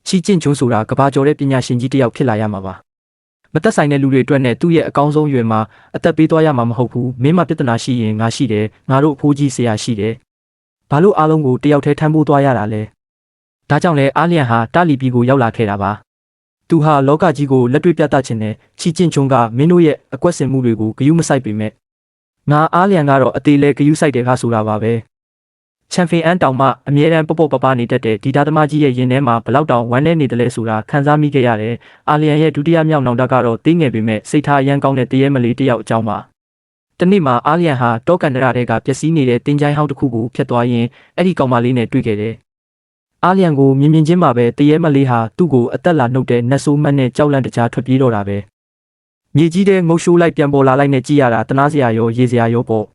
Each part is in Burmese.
ချီကျင့်ချုံဆိုတာကဘာကျော်တဲ့ပညာရှင်ကြီးတစ်ယောက်ဖြစ်လာရမှာပါမသက်ဆိုင်တဲ့လူတွေအတွက်နဲ့သူ့ရဲ့အကောင်းဆုံးရွယ်မှာအသက်ပေးသွားရမှာမဟုတ်ဘူးမင်းမပြဿနာရှိရင်ငါရှိတယ်ငါတို့အဖိုးကြီးဆရာရှိတယ်ဘာလို့အားလုံးကိုတယောက်တည်းထမ်းဖို့သွားရတာလဲဒါကြောင့်လဲအားလျံဟာတာလီပီကိုရောက်လာခဲ့တာပါသူဟာလောကကြီးကိုလက်တွေ့ပြသခြင်းနဲ့ချီကျင့်ချုံကမင်းတို့ရဲ့အကွက်စင်မှုတွေကိုဂယုမစိုက်ပေမဲ့ငါအားလျံကတော့အသေးလဲဂယုစိုက်တယ်ခါဆိုတာပါပဲချန်ပီယံအန်တောင်မှအမြဲတမ်းပပနေတတ်တဲ့ဒီဒါသမားကြီးရဲ့ရင်ထဲမှာဘလောက်တောင်ဝမ်းနည်းနေတယ်လဲဆိုတာခန်းစားမိခဲ့ရတယ်။အာလျံရဲ့ဒုတိယမြောက်နောင်တကတော့တင်းငယ်ပေမဲ့စိတ်ထားအရန်ကောင်းတဲ့တရေမလေးတစ်ယောက်အကြောင်းပါ။တနေ့မှာအာလျံဟာတောကန်တရာတွေကပျက်စီးနေတဲ့တင်းချိုင်းဟောင်းတစ်ခုကိုဖျက်သွားရင်းအဲ့ဒီကောင်မလေးနဲ့တွေ့ခဲ့တယ်။အာလျံကိုမြင်ချင်းမှာပဲတရေမလေးဟာသူ့ကိုအသက်လာနှုတ်တဲ့နတ်ဆိုးမတ်နဲ့ကြောက်လန့်တကြားထွက်ပြေးတော့တာပဲ။မြေကြီးတဲ့ငုတ်ရှိုးလိုက်ပြန်ပေါ်လာလိုက်နဲ့ကြည့်ရတာတနာစရာရောရေစရာရောပေါ့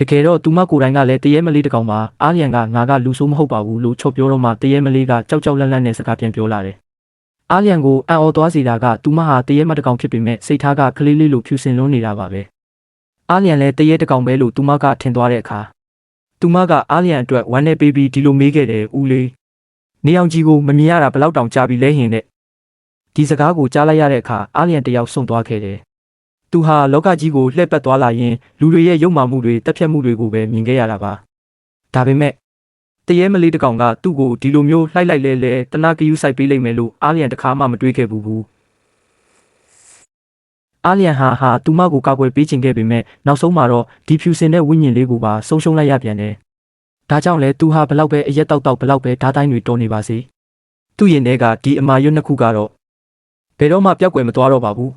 တကယ်တော့သူမကိုယ်တိုင်ကလည်းတရေမလေးတကောင်မှာအားလျံကငါကလူဆိုးမဟုတ်ပါဘူးလို့ချော့ပြောတော့မှတရေမလေးကကြောက်ကြောက်လန့်လန့်နဲ့စကားပြန်ပြောလာတယ်။အားလျံကိုအံ့ဩသွားစေတာကသူမဟာတရေမတကောင်ဖြစ်ပေမဲ့စိတ်ထားကကလေးလေးလိုဖြူစင်လွန်းနေတာပါပဲ။အားလျံလည်းတရေတကောင်ပဲလို့သူမကထင်သွားတဲ့အခါသူမကအားလျံအတွက်ဝမ်းနဲ့ပေးပြီးဒီလိုမေးခဲ့တယ်ဦးလေးနေအောင်ကြီးကိုမမြင်ရတာဘယ်လောက်တောင်ကြာပြီလဲဟင်တဲ့ဒီစကားကိုကြားလိုက်ရတဲ့အခါအားလျံတယောက်ဆုံးသွားခဲ့တယ်သူဟာလောကကြီးကိုလှည့်ပတ်သွားလာရင်လူတွေရဲ့ရုပ်မာမှုတွေတက်ဖြတ်မှုတွေကိုပဲမြင်ခဲ့ရတာပါဒါပေမဲ့တရေမလေးတကောင်ကသူ့ကိုဒီလိုမျိုးလှိုက်လိုက်လဲတနာကယူဆိုင်ပေးလိုက်မယ်လို့အားလျံတခါမှမတွေးခဲ့ဘူးအားလျံဟာသူမကိုကာကွယ်ပေးခြင်းခဲ့ပေမဲ့နောက်ဆုံးမှာတော့ဒီဖြူစင်တဲ့ဝိညာဉ်လေးကိုပါဆုံးရှုံးလိုက်ရပြန်တယ်ဒါကြောင့်လဲသူဟာဘလောက်ပဲအရက်တောက်ဘလောက်ပဲဓာတ်တိုင်းတွေတော်နေပါစေသူ့ရင်ထဲကဒီအမာရွတ်နှစ်ခုကတော့ဘယ်တော့မှပျောက်ကွယ်မသွားတော့ပါဘူး